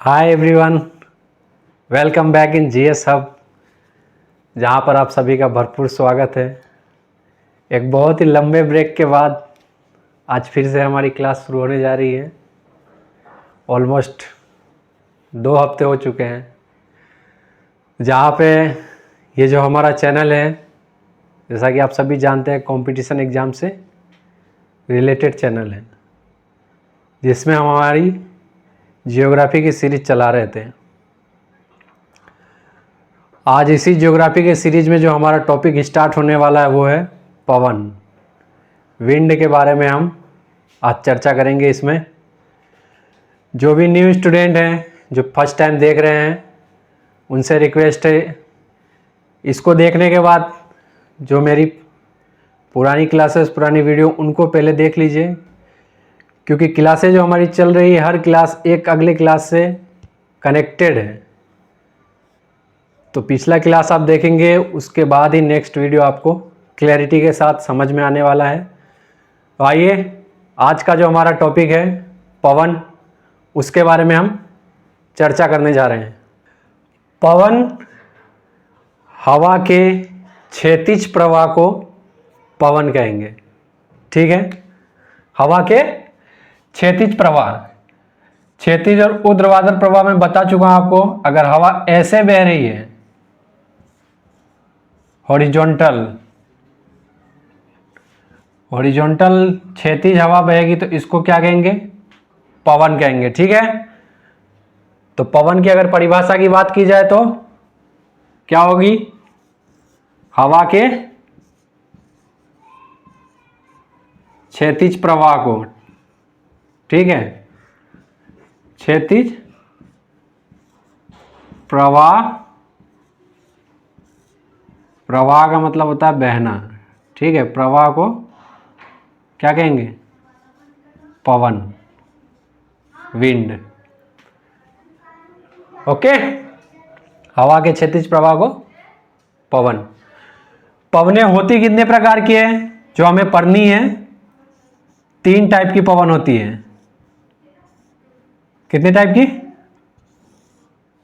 Hi everyone, welcome back in GS hub, जहाँ पर आप सभी का भरपूर स्वागत है। एक बहुत ही लंबे ब्रेक के बाद आज फिर से हमारी क्लास शुरू होने जा रही है। ऑलमोस्ट 2 हफ्ते हो चुके हैं, जहाँ पे ये जो हमारा चैनल है, जैसा कि आप सभी जानते हैं, कंपटीशन एग्ज़ाम से रिलेटेड चैनल है, जिसमें हम हमारी जियोग्राफी की सीरीज चला रहे थे। आज इसी ज्योग्राफी के सीरीज में जो हमारा टॉपिक स्टार्ट होने वाला है वो है पवन, विंड के बारे में हम आज चर्चा करेंगे। इसमें जो भी न्यू स्टूडेंट हैं, जो फर्स्ट टाइम देख रहे हैं, उनसे रिक्वेस्ट है, इसको देखने के बाद जो मेरी पुरानी क्लासेस, पुरानी वीडियो, उनको पहले देख लीजिए, क्योंकि क्लासेस जो हमारी चल रही है, हर क्लास एक अगले क्लास से कनेक्टेड है। तो पिछला क्लास आप देखेंगे, उसके बाद ही नेक्स्ट वीडियो आपको क्लैरिटी के साथ समझ में आने वाला है। तो आइए, आज का जो हमारा टॉपिक है पवन, उसके बारे में हम चर्चा करने जा रहे हैं। पवन हवा के क्षैतिज प्रवाह को पवन कहेंगे, ठीक है। हवा के क्षैतिज प्रवाह, क्षैतिज और ऊर्ध्वाधर प्रवाह में बता चुका हूं आपको। अगर हवा ऐसे बह रही है, हॉरिजॉन्टल क्षैतिज हवा बहेगी, तो इसको क्या कहेंगे? पवन कहेंगे, ठीक है। तो पवन की अगर परिभाषा की बात की जाए तो क्या होगी? हवा के क्षैतिज प्रवाह को, ठीक है, क्षैतिज प्रवाह, प्रवाह का मतलब होता है बहना, ठीक है। प्रवाह को क्या कहेंगे? पवन, विंड, ओके। हवा के क्षैतिज प्रवाह को पवन। पवनें होती कितने प्रकार की है जो हमें पढ़नी है? 3 टाइप की पवन होती है। कितने टाइप की?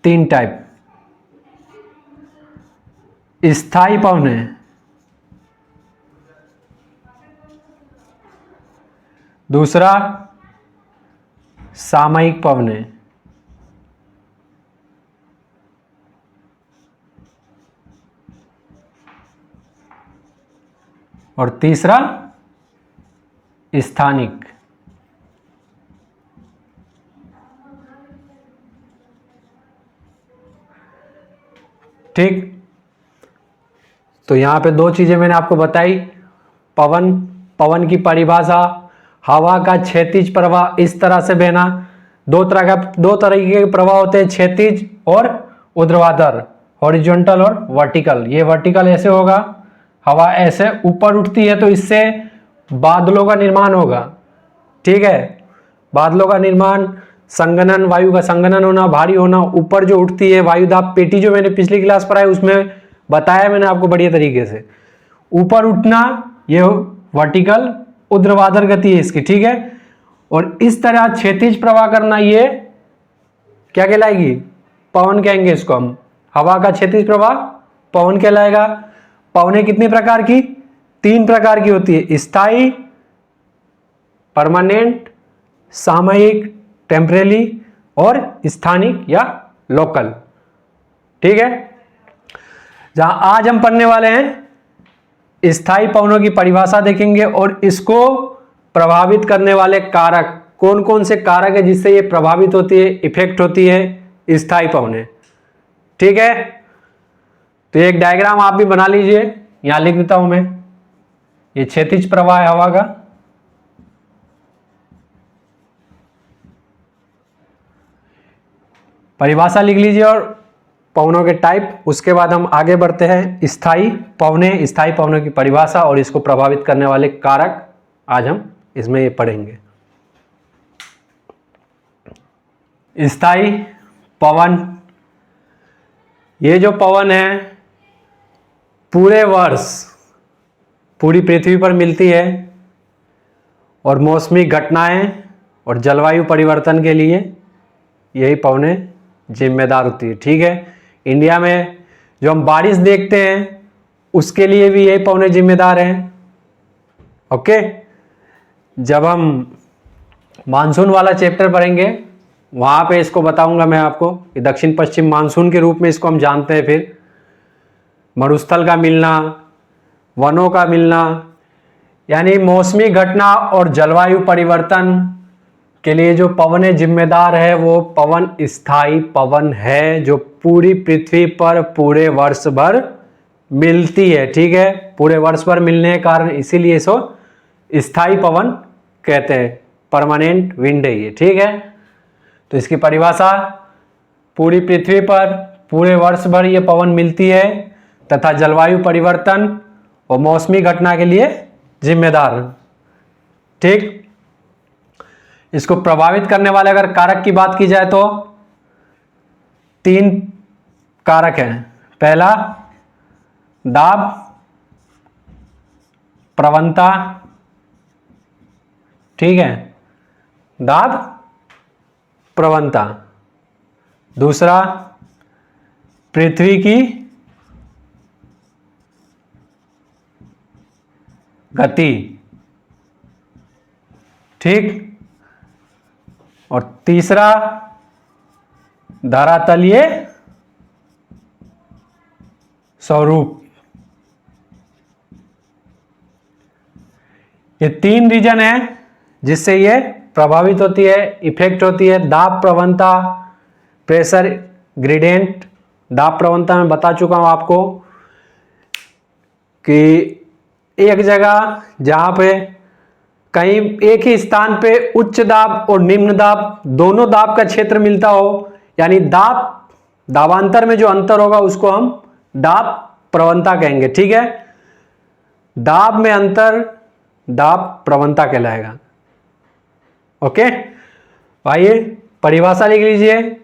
3 टाइप। स्थायी पवनें, दूसरा सामयिक पवनें, और तीसरा स्थानिक। ठीक, तो यहां पे 2 चीजें मैंने आपको बताई। पवन की परिभाषा, हवा का क्षैतिज प्रवाह इस तरह से बहना। 2 तरीके के प्रवाह होते हैं, क्षैतिज और ऊर्ध्वाधर, हॉरिजॉन्टल और वर्टिकल। ये वर्टिकल ऐसे होगा, हवा ऐसे ऊपर उठती है तो इससे बादलों का निर्माण होगा, ठीक है। बादलों का निर्माण, संघनन, वायु का संघनन होना, भारी होना, ऊपर जो उठती है वायुदाब पेटी, जो मैंने पिछली क्लास पढ़ाई उसमें बताया मैंने आपको बढ़िया तरीके से। ऊपर उठना, ये वर्टिकल ऊर्ध्वाधर गति है इसकी, ठीक है। और इस तरह क्षैतिज प्रवाह करना, ये क्या कहलाएगी? पवन कहेंगे इसको हम। हवा का क्षैतिज प्रवाह पवन कहलाएगा। पवनें कितने प्रकार की? 3 प्रकार की होती है, स्थायी, परमानेंट, सामयिक, टेम्परेरी, और स्थानिक या लोकल, ठीक है। जहां आज हम पढ़ने वाले हैं, स्थायी पवनों की परिभाषा देखेंगे और इसको प्रभावित करने वाले कारक, कौन कौन से कारक है जिससे ये प्रभावित होती है, इफेक्ट होती है स्थायी पवनें, ठीक है। तो एक डायग्राम आप भी बना लीजिए, यहां लिख देता हूं मैं। ये क्षैतिज प्रवाह है हवा का, परिभाषा लिख लीजिए और पवनों के टाइप। उसके बाद हम आगे बढ़ते हैं। स्थायी पवनों की परिभाषा और इसको प्रभावित करने वाले कारक आज हम इसमें ये पढ़ेंगे। स्थायी पवन, ये जो पवन है पूरे वर्ष पूरी पृथ्वी पर मिलती है और मौसमी घटनाएं और जलवायु परिवर्तन के लिए यही पवनें जिम्मेदार होती है। ठीक है, इंडिया में जो हम बारिश देखते हैं उसके लिए भी यही पवनें जिम्मेदार हैं। ओके, जब हम मानसून वाला चैप्टर पढ़ेंगे वहां पे इसको बताऊंगा मैं आपको कि दक्षिण पश्चिम मानसून के रूप में इसको हम जानते हैं। फिर मरुस्थल का मिलना, वनों का मिलना, यानी मौसमी घटना और जलवायु परिवर्तन के लिए जो पवनें जिम्मेदार है वो पवन स्थायी पवन है, जो पूरी पृथ्वी पर पूरे वर्ष भर मिलती है। ठीक है, पूरे वर्ष भर मिलने के कारण इसीलिए इसको स्थायी पवन कहते हैं, परमानेंट विंड है ये। ठीक है, तो इसकी परिभाषा, पूरी पृथ्वी पर पूरे वर्ष भर ये पवन मिलती है तथा जलवायु परिवर्तन और मौसमी घटना के लिए जिम्मेदार। ठीक, इसको प्रभावित करने वाले अगर कारक की बात की जाए तो 3 कारक हैं। पहला दाब प्रवणता, ठीक है, दाब प्रवणता। दूसरा पृथ्वी की गति। ठीक, और तीसरा धरातलीय स्वरूप। ये 3 रीजन है जिससे ये प्रभावित होती है, इफेक्ट होती है। दाब प्रवणता, प्रेशर ग्रेडियंट। दाब प्रवणता मैं बता चुका हूं आपको कि एक जगह जहां पे कहीं एक ही स्थान पे उच्च दाब और निम्न दाब दोनों दाब का क्षेत्र मिलता हो, यानी दाबांतर में जो अंतर होगा उसको हम दाब प्रवणता कहेंगे। ठीक है, दाब में अंतर दाब प्रवणता कहलाएगा। ओके, आइए परिभाषा लिख लीजिए।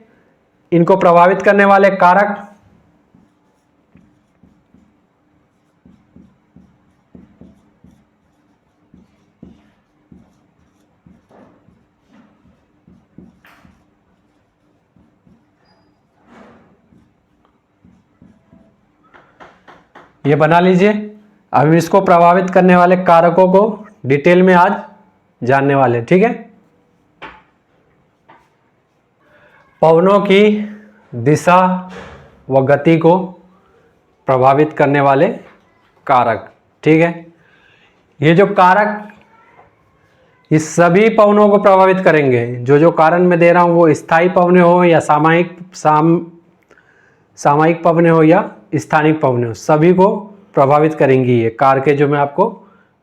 इनको प्रभावित करने वाले कारक, ये बना लीजिए। अब इसको प्रभावित करने वाले कारकों को डिटेल में आज जानने वाले। ठीक है, पवनों की दिशा व गति को प्रभावित करने वाले कारक। ठीक है, ये जो कारक इस सभी पवनों को प्रभावित करेंगे। जो कारण मैं दे रहा हूं वो स्थायी पवनें हो या सामयिक पवनें हो या स्थानिक पवनें हो, सभी को प्रभावित करेंगी ये कारकें जो मैं आपको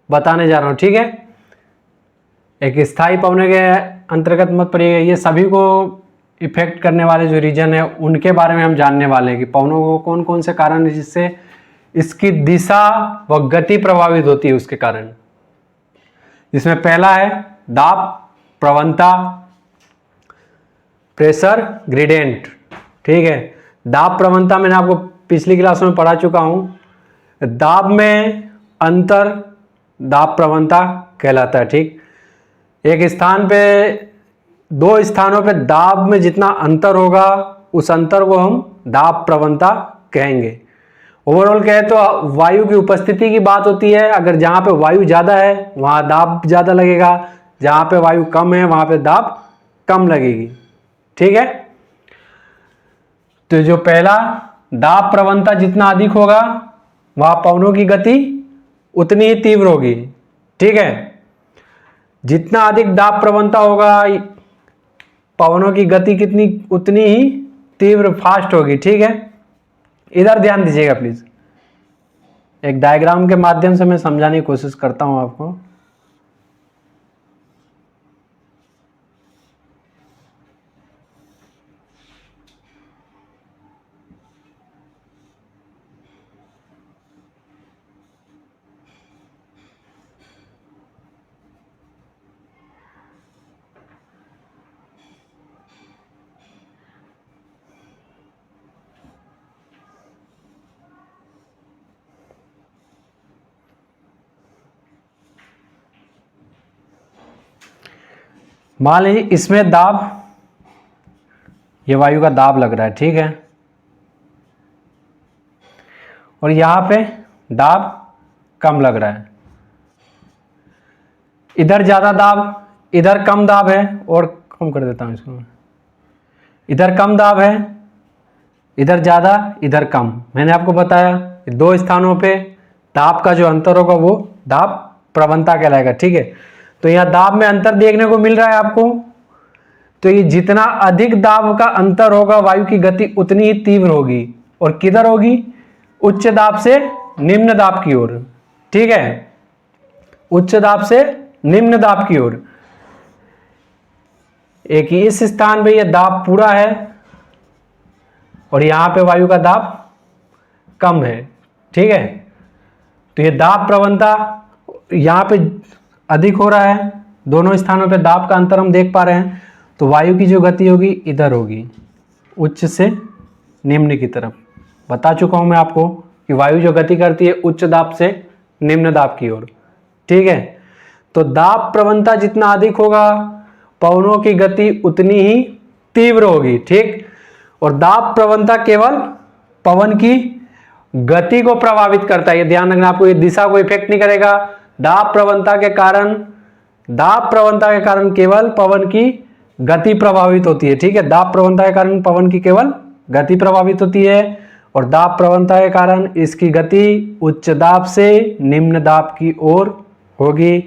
बताने जा रहा हूं। ठीक है, एक स्थायी पवनें के अंतर्गत मत पड़िएगा, ये सभी को इफेक्ट करने वाले जो रीजन है उनके बारे में हम जानने वाले हैं कि पवनों को कौन कौन से कारण है जिससे इसकी दिशा व गति प्रभावित होती है उसके कारण। इसमें पहला है दाब प्रवणता, प्रेशर ग्रेडियंट। ठीक है, दाब प्रवणता मैंने आपको पिछली क्लासों में पढ़ा चुका हूं। दाब में अंतर दाब प्रवणता कहलाता है। ठीक, एक स्थान पे, 2 स्थानों पे दाब में जितना अंतर होगा उस अंतर को हम दाब प्रवणता कहेंगे। ओवरऑल कहे तो वायु की उपस्थिति की बात होती है। अगर जहां पे वायु ज्यादा है वहां दाब ज्यादा लगेगा, जहां पे वायु कम है वहां पे दाब कम लगेगी। ठीक है, तो जो पहला दाब प्रवणता जितना अधिक होगा वहां पवनों की गति उतनी ही तीव्र होगी। ठीक है, जितना अधिक दाब प्रवणता होगा पवनों की गति कितनी उतनी ही तीव्र फास्ट होगी। ठीक है, इधर ध्यान दीजिएगा प्लीज। एक डायग्राम के माध्यम से मैं समझाने की कोशिश करता हूं आपको। मान लीजिए इसमें दाब ये वायु का दाब लग रहा है, ठीक है। और यहां पे दाब कम लग रहा है, इधर ज्यादा दाब, इधर कम दाब है, और कम कर देता हूं इसको, इधर कम दाब है, इधर ज्यादा, इधर कम। मैंने आपको बताया दो स्थानों पे दाब का जो अंतर होगा वो दाब प्रवणता कहलाएगा, ठीक है। तो यहां दाब में अंतर देखने को मिल रहा है आपको, तो ये जितना अधिक दाब का अंतर होगा वायु की गति उतनी ही तीव्र होगी, और किधर होगी, उच्च दाब से निम्न दाब की ओर, ठीक है, उच्च दाब से निम्न दाब की ओर। एक इस स्थान पे ये दाब पूरा है और यहां पे वायु का दाब कम है, ठीक है। तो ये दाब प्रवणता यहां पे अधिक हो रहा है, दोनों स्थानों पे दाब का अंतर हम देख पा रहे हैं। तो वायु की जो गति होगी इधर होगी, उच्च से निम्न की तरफ। बता चुका हूं मैं आपको कि वायु जो गति करती है उच्च दाब से निम्न दाब की ओर, ठीक है। तो दाब प्रवणता जितना अधिक होगा पवनों की गति उतनी ही तीव्र होगी, ठीक। और दाब प्रवणता केवल पवन की गति को प्रभावित करता है, ये ध्यान रखना आपको, ये दिशा को इफेक्ट नहीं करेगा। दाब प्रवणता के कारण केवल पवन की गति प्रभावित होती है, ठीक है। दाब प्रवणता के कारण पवन की केवल गति प्रभावित होती है, और दाब प्रवणता के कारण इसकी गति उच्च दाब से निम्न दाब की ओर होगी।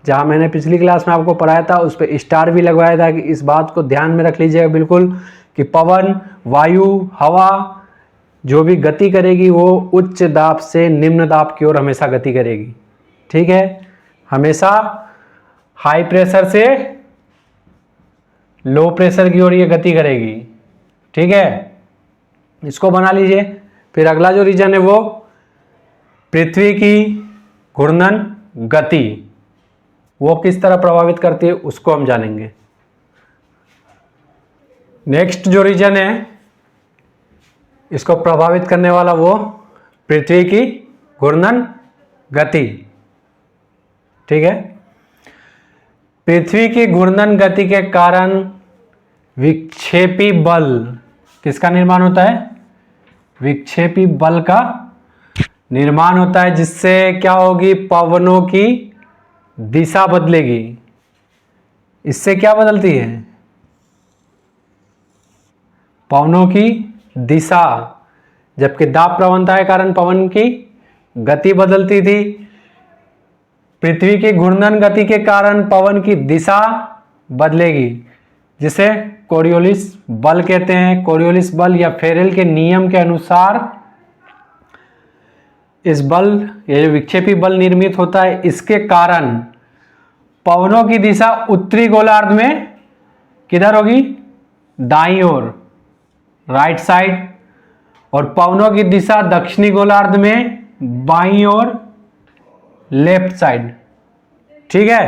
जहां मैंने पिछली क्लास में आपको पढ़ाया था उस पर स्टार भी लगवाया था कि इस बात को ध्यान में रख लीजिएगा बिल्कुल, कि पवन, वायु, हवा जो भी गति करेगी वो उच्च दाब से निम्न दाब की ओर हमेशा गति करेगी, ठीक है। हमेशा हाई प्रेशर से लो प्रेशर की ओर ये गति करेगी, ठीक है। इसको बना लीजिए। फिर अगला जो रीजन है वो पृथ्वी की घूर्णन गति, वो किस तरह प्रभावित करती है उसको हम जानेंगे। नेक्स्ट जो रीजन है इसको प्रभावित करने वाला वो पृथ्वी की घूर्णन गति, ठीक है। पृथ्वी की घूर्णन गति के कारण विक्षेपी बल, किसका निर्माण होता है, विक्षेपी बल का निर्माण होता है, जिससे क्या होगी, पवनों की दिशा बदलेगी। इससे क्या बदलती है, पवनों की दिशा। जबकि दाब प्रवणता के कारण पवन की गति बदलती थी, पृथ्वी की घूर्णन गति के कारण पवन की दिशा बदलेगी, जिसे कोरियोलिस बल कहते हैं। कोरियोलिस बल या फेरेल के नियम के अनुसार इस बल, ये जो विक्षेपी बल निर्मित होता है, इसके कारण पवनों की दिशा उत्तरी गोलार्ध में किधर होगी, दाईं ओर, राइट साइड, और पवनों की दिशा दक्षिणी गोलार्ध में बाईं ओर, लेफ्ट साइड, ठीक है।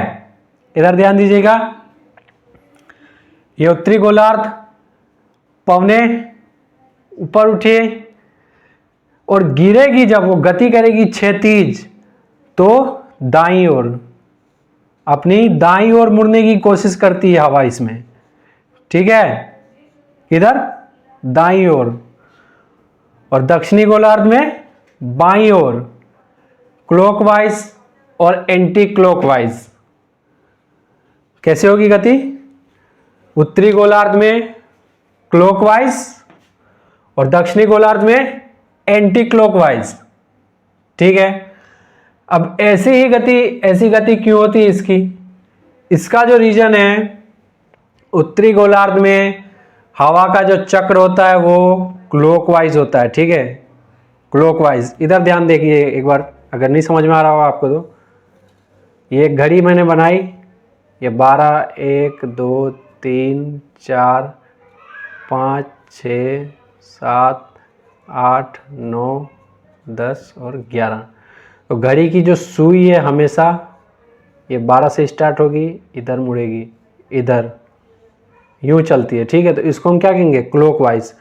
इधर ध्यान दीजिएगा, ये उत्तरी गोलार्ध, पवने ऊपर उठे और गिरेगी, जब वो गति करेगी क्षैतिज तो दाईं ओर, अपनी दाईं ओर मुड़ने की कोशिश करती है हवा इसमें, ठीक है, इधर दाईं ओर, और दक्षिणी गोलार्ध में बाईं ओर, क्लॉकवाइज और एंटी क्लॉकवाइज। कैसे होगी गति, उत्तरी गोलार्ध में क्लॉकवाइज और दक्षिणी गोलार्ध में एंटी क्लॉकवाइज, ठीक है। अब ऐसी गति क्यों होती है इसकी, इसका जो रीजन है, उत्तरी गोलार्ध में हवा का जो चक्र होता है वो क्लॉकवाइज होता है, ठीक है, क्लॉकवाइज। इधर ध्यान देखिए एक बार, अगर नहीं समझ में आ रहा होगा आपको तो, ये घड़ी मैंने बनाई, ये 12, 1, 2, 3, 4, 5, 6, 7, 8, 9, 10 और 11। तो घड़ी की जो सुई है हमेशा ये 12 से स्टार्ट होगी, इधर मुड़ेगी, इधर यूं चलती है, ठीक है। तो इसको हम क्या कहेंगे, क्लॉकवाइज।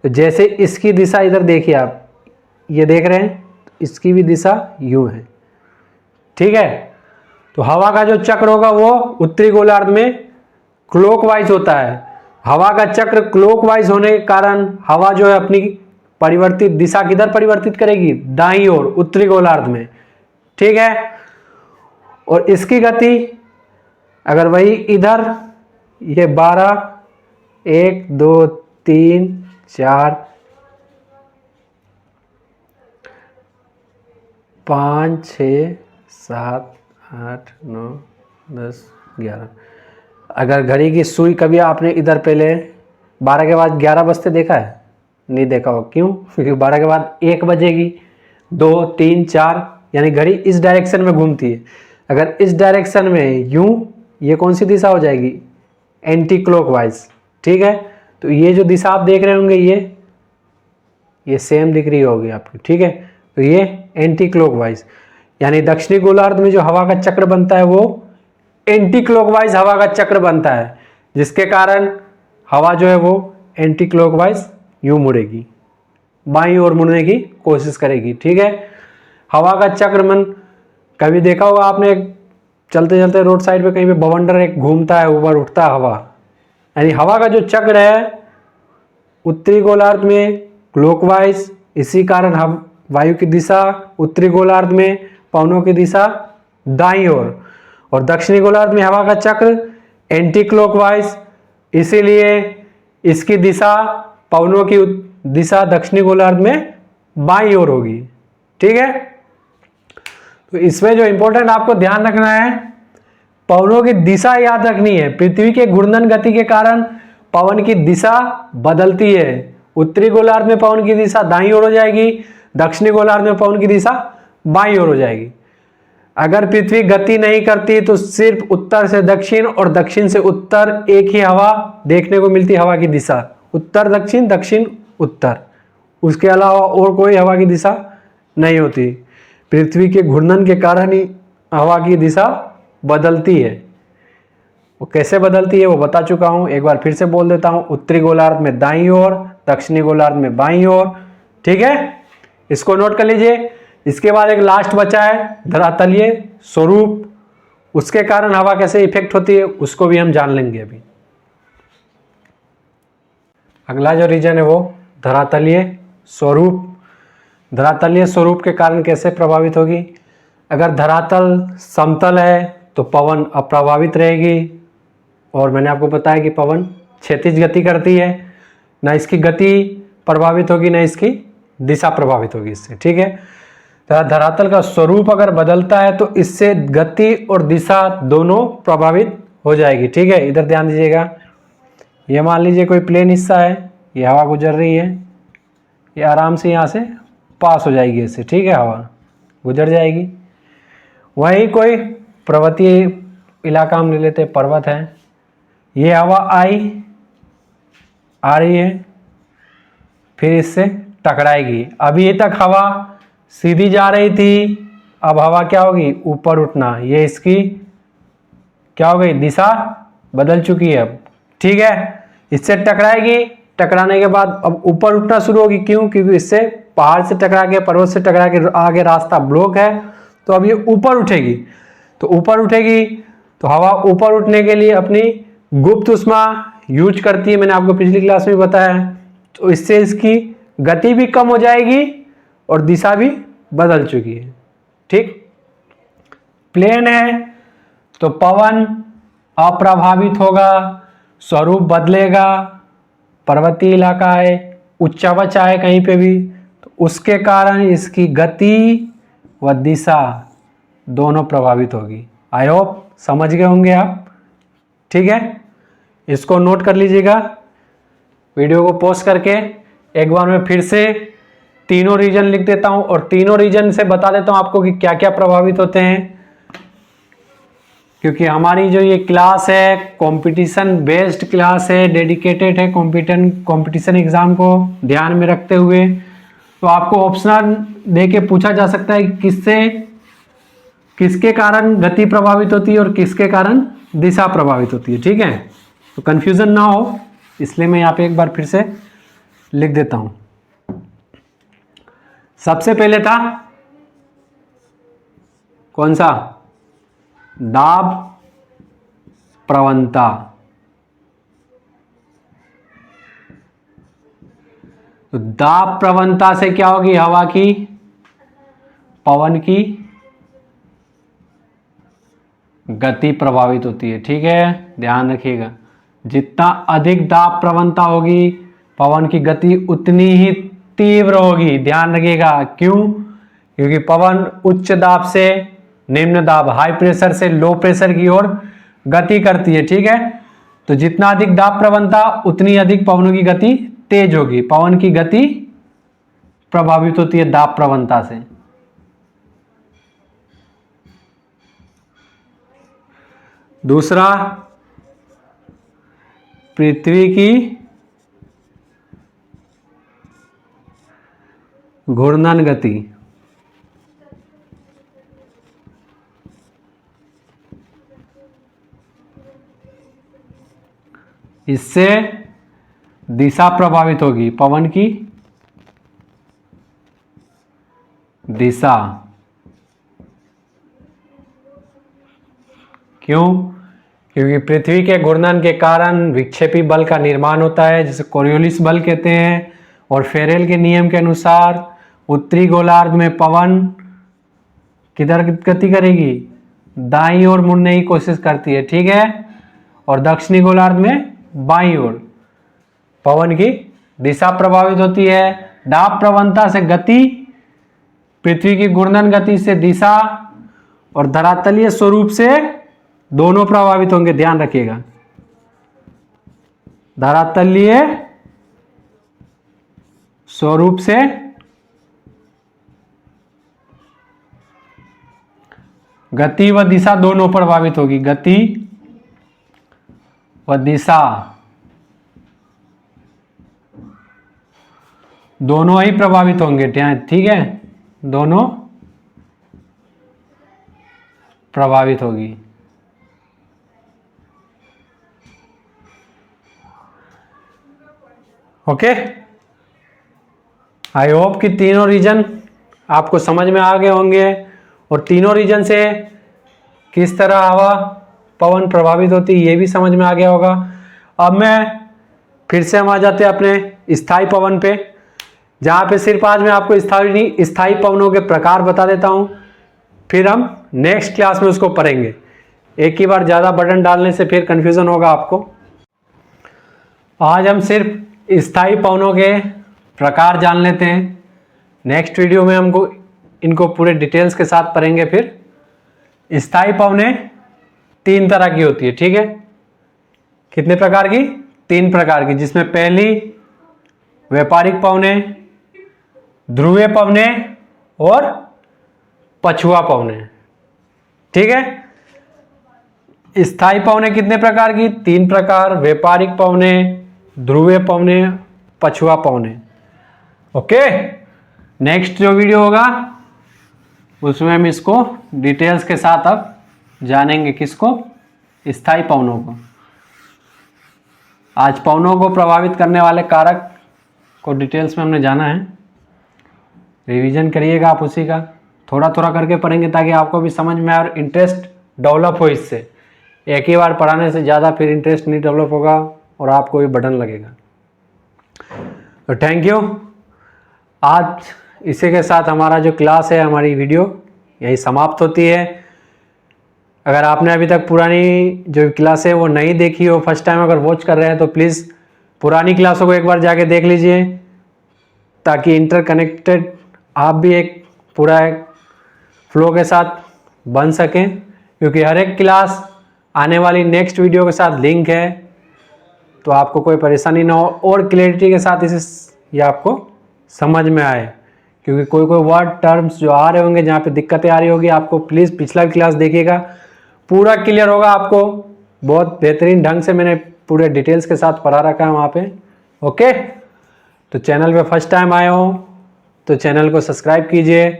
तो जैसे इसकी दिशा इधर देखिए आप, ये देख रहे हैं, इसकी भी दिशा यूं है, ठीक है। तो हवा का जो चक्र होगा वो उत्तरी गोलार्ध में क्लॉकवाइज होता है। हवा का चक्र क्लॉकवाइज होने के कारण हवा जो है अपनी परिवर्तित दिशा किधर परिवर्तित करेगी, दाईं ओर, उत्तरी गोलार्ध में, ठीक है। और इसकी गति अगर वही इधर, ये 12, 1 2 3 4 5 6 7 8 9 10 11, अगर घड़ी की सुई कभी आपने इधर पहले 12 के बाद 11 बजते देखा है? नहीं देखा हो, क्यों? क्योंकि 12 के बाद 1 बजेगी, 2 3 4, यानी घड़ी इस डायरेक्शन में घूमती है। अगर इस डायरेक्शन में यूं, ये कौन सी दिशा हो जाएगी, एंटी क्लॉकवाइज, ठीक है। तो ये जो दिशा आप देख रहे होंगे ये सेम दिख रही होगी आपकी, ठीक है। तो ये एंटी क्लॉकवाइज, यानी दक्षिणी गोलार्ध में जो हवा का चक्र बनता है वो एंटी क्लॉकवाइज हवा का चक्र बनता है, जिसके कारण हवा जो है वो एंटी क्लॉकवाइज यूं मुड़ेगी, बाईं ओर मुड़ने की कोशिश करेगी, ठीक है। हवा का चक्र मन कभी देखा होगा आपने, चलते चलते रोड साइड पे कहीं पे बवंडर एक घूमता है, ऊपर उठता है हवा, यानी हवा का जो चक्र है उत्तरी गोलार्ध में क्लॉकवाइज, इसी कारण हम वायु की दिशा उत्तरी गोलार्ध में, पवनों की दिशा दाईं ओर, और दक्षिणी गोलार्ध में हवा का चक्र एंटी क्लॉकवाइज, इसीलिए इसकी दिशा, पवनों की दिशा दक्षिणी गोलार्ध में बाईं ओर होगी, ठीक है। तो इसमें जो इंपॉर्टेंट आपको ध्यान रखना है, पवनों की दिशा याद रखनी है। पृथ्वी के घूर्णन गति के कारण पवन की दिशा बदलती है। उत्तरी गोलार्ध में पवन की दिशा दाईं ओर हो जाएगी, दक्षिणी गोलार्ध में पवन की दिशा बाईं ओर हो जाएगी। अगर पृथ्वी गति नहीं करती तो सिर्फ उत्तर से दक्षिण और दक्षिण से उत्तर एक ही हवा देखने को मिलती, हवा की दिशा उत्तर दक्षिण, दक्षिण उत्तर, उसके अलावा और कोई हवा की दिशा नहीं होती। पृथ्वी के घूर्णन के कारण ही हवा की दिशा बदलती है। वो कैसे बदलती है वो बता चुका हूं, एक बार फिर से बोल देता हूं। उत्तरी गोलार्ध में दाईं ओर, दक्षिणी गोलार्ध में बाईं ओर, ठीक है, इसको नोट कर लीजिए। इसके बाद एक लास्ट बचा है धरातलीय स्वरूप, उसके कारण हवा कैसे इफेक्ट होती है उसको भी हम जान लेंगे अभी। अगला जो रीजन है वो धरातलीय स्वरूप। धरातलीय स्वरूप के कारण कैसे प्रभावित होगी? अगर धरातल समतल है तो पवन अप्रभावित रहेगी, और मैंने आपको बताया कि पवन क्षैतिज गति करती है, ना इसकी गति प्रभावित होगी ना इसकी दिशा प्रभावित होगी इससे, ठीक है। धरातल का स्वरूप अगर बदलता है तो इससे गति और दिशा दोनों प्रभावित हो जाएगी, ठीक है। इधर ध्यान दीजिएगा, ये मान लीजिए कोई प्लेन हिस्सा है, ये हवा गुजर रही है, ये आराम से यहाँ से पास हो जाएगी इससे, ठीक है, हवा गुजर जाएगी। वही कोई पर्वतीय इलाका हम ले लेते हैं, पर्वत है, ये हवा आ रही है, फिर इससे टकराएगी। अभी ये तक हवा सीधी जा रही थी, अब हवा क्या होगी, ऊपर उठना, ये इसकी क्या हो गई, दिशा बदल चुकी है अब, ठीक है। इससे टकराएगी, टकराने के बाद अब ऊपर उठना शुरू होगी, क्यों? क्योंकि इससे पहाड़ से टकरा के, पर्वत से टकरा के आगे रास्ता ब्लॉक है, तो अब ये ऊपर उठेगी। तो ऊपर उठेगी तो हवा ऊपर उठने के लिए अपनी गुप्त ऊष्मा यूज करती है, मैंने आपको पिछली क्लास में बताया है। तो इससे इसकी गति भी कम हो जाएगी और दिशा भी बदल चुकी है, ठीक। प्लेन है तो पवन अप्रभावित होगा, स्वरूप बदलेगा। पर्वतीय इलाका है, उच्चावच है कहीं पे भी, तो उसके कारण इसकी गति व दिशा दोनों प्रभावित होगी। आई होप समझ गए होंगे आप, ठीक है। इसको नोट कर लीजिएगा, वीडियो को पॉज करके एक बार मैं फिर से तीनों रीजन लिख देता हूं और तीनों रीजन से बता देता हूं आपको कि क्या क्या प्रभावित होते हैं, क्योंकि हमारी जो ये क्लास है कंपटीशन बेस्ड क्लास है, डेडिकेटेड है कंपटीशन एग्जाम को ध्यान में रखते हुए। तो आपको ऑप्शनल देके पूछा जा सकता है कि किसके कारण गति प्रभावित होती है और किसके कारण दिशा प्रभावित होती है, ठीक है। तो कंफ्यूजन ना हो इसलिए मैं यहाँ पे एक बार फिर से लिख देता हूं। सबसे पहले था कौन सा, दाब प्रवणता, तो दाब प्रवणता से क्या होगी, हवा की, पवन की गति प्रभावित होती है। ठीक है, ध्यान रखिएगा, जितना अधिक दाब प्रवणता होगी पवन की गति उतनी ही तीव्र होगी। ध्यान रखिएगा, क्यों? क्योंकि पवन उच्च दाब से निम्न दाब, हाई प्रेशर से लो प्रेशर की ओर गति करती है। ठीक है, तो जितना अधिक दाब प्रवणता उतनी अधिक पवनों की गति तेज होगी। पवन की गति प्रभावित होती है दाब प्रवणता से। दूसरा, पृथ्वी की घूर्णन गति। इससे दिशा प्रभावित होगी, पवन की दिशा। क्यों? क्योंकि पृथ्वी के घूर्णन के कारण विक्षेपी बल का निर्माण होता है, जिसे कोरियोलिस बल कहते हैं। और फेरेल के नियम के अनुसार उत्तरी गोलार्ध में पवन किधर गति करेगी, दाईं ओर मुड़ने की कोशिश करती है। ठीक है, और दक्षिणी गोलार्ध में बाईं ओर। पवन की दिशा प्रभावित होती है, दाब प्रवणता से गति, पृथ्वी की घूर्णन गति से दिशा, और धरातलीय स्वरूप से दोनों प्रभावित होंगे। ध्यान रखिएगा, धरातलीय स्वरूप से गति व दिशा दोनों प्रभावित होगी। गति व दिशा दोनों ही प्रभावित होंगे। ठीक है, दोनों प्रभावित होगी। ओके, आई होप कि तीनों रीजन आपको समझ में आ गए होंगे, और तीनों रीजन से किस तरह हवा पवन प्रभावित होती है ये भी समझ में आ गया होगा। अब मैं फिर से हम आ जाते हैं अपने स्थायी पवन पे, जहाँ पे सिर्फ आज मैं आपको स्थायी पवनों के प्रकार बता देता हूँ, फिर हम नेक्स्ट क्लास में उसको पढ़ेंगे। एक ही बार ज़्यादा बटन डालने से फिर कन्फ्यूज़न होगा आपको। आज हम सिर्फ स्थायी पवनों के प्रकार जान लेते हैं। नेक्स्ट वीडियो में हमको इनको पूरे डिटेल्स के साथ पढ़ेंगे। फिर स्थायी पवनें 3 तरह की होती है। ठीक है, कितने प्रकार की? 3 प्रकार की, जिसमें पहली व्यापारिक पवनें, ध्रुवीय पवनें और पछुआ पवनें। ठीक है, स्थायी पवनें कितने प्रकार की? 3 प्रकार, व्यापारिक पवनें, ध्रुवीय पवनें, पछुआ पवनें। ओके, नेक्स्ट जो वीडियो होगा उसमें हम इसको डिटेल्स के साथ अब जानेंगे। किसको? स्थायी पवनों को। आज पवनों को प्रभावित करने वाले कारक को डिटेल्स में हमने जाना है। रिवीजन करिएगा आप उसी का, थोड़ा थोड़ा करके पढ़ेंगे ताकि आपको भी समझ में आए और इंटरेस्ट डेवलप हो इससे। एक ही बार पढ़ाने से ज़्यादा फिर इंटरेस्ट नहीं डेवलप होगा और आपको भी बर्डन लगेगा। तो थैंक यू। आज इसी के साथ हमारा जो क्लास है, हमारी वीडियो यही समाप्त होती है। अगर आपने अभी तक पुरानी जो क्लास है वो नहीं देखी हो, फर्स्ट टाइम अगर वॉच कर रहे हैं, तो प्लीज़ पुरानी क्लासों को एक बार जाके देख लीजिए, ताकि इंटरकनेक्टेड आप भी एक पूरा एक फ्लो के साथ बन सकें। क्योंकि हर एक क्लास आने वाली नेक्स्ट वीडियो के साथ लिंक है, तो आपको कोई परेशानी ना हो और क्लैरिटी के साथ इसे ये आपको समझ में आए। क्योंकि कोई कोई वर्ड टर्म्स जो आ रहे होंगे जहाँ पे दिक्कतें आ रही होगी, आपको प्लीज़ पिछला क्लास देखिएगा, पूरा क्लियर होगा आपको। बहुत बेहतरीन ढंग से मैंने पूरे डिटेल्स के साथ पढ़ा रखा है वहाँ पे। ओके, तो चैनल पे फर्स्ट टाइम आए हो तो चैनल को सब्सक्राइब कीजिए,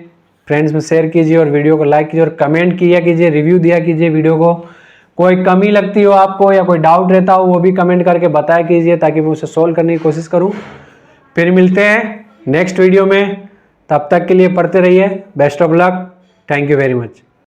फ्रेंड्स में शेयर कीजिए और वीडियो को लाइक कीजिए और कमेंट किया कीजिए, रिव्यू दिया कीजिए वीडियो को। कोई कमी लगती हो आपको या कोई डाउट रहता हो वो भी कमेंट करके बताया कीजिए, ताकि मैं उसे सोल्व करने की कोशिश करूं। फिर मिलते हैं नेक्स्ट वीडियो में, तब तक के लिए पढ़ते रहिए। Best of luck, thank you very much.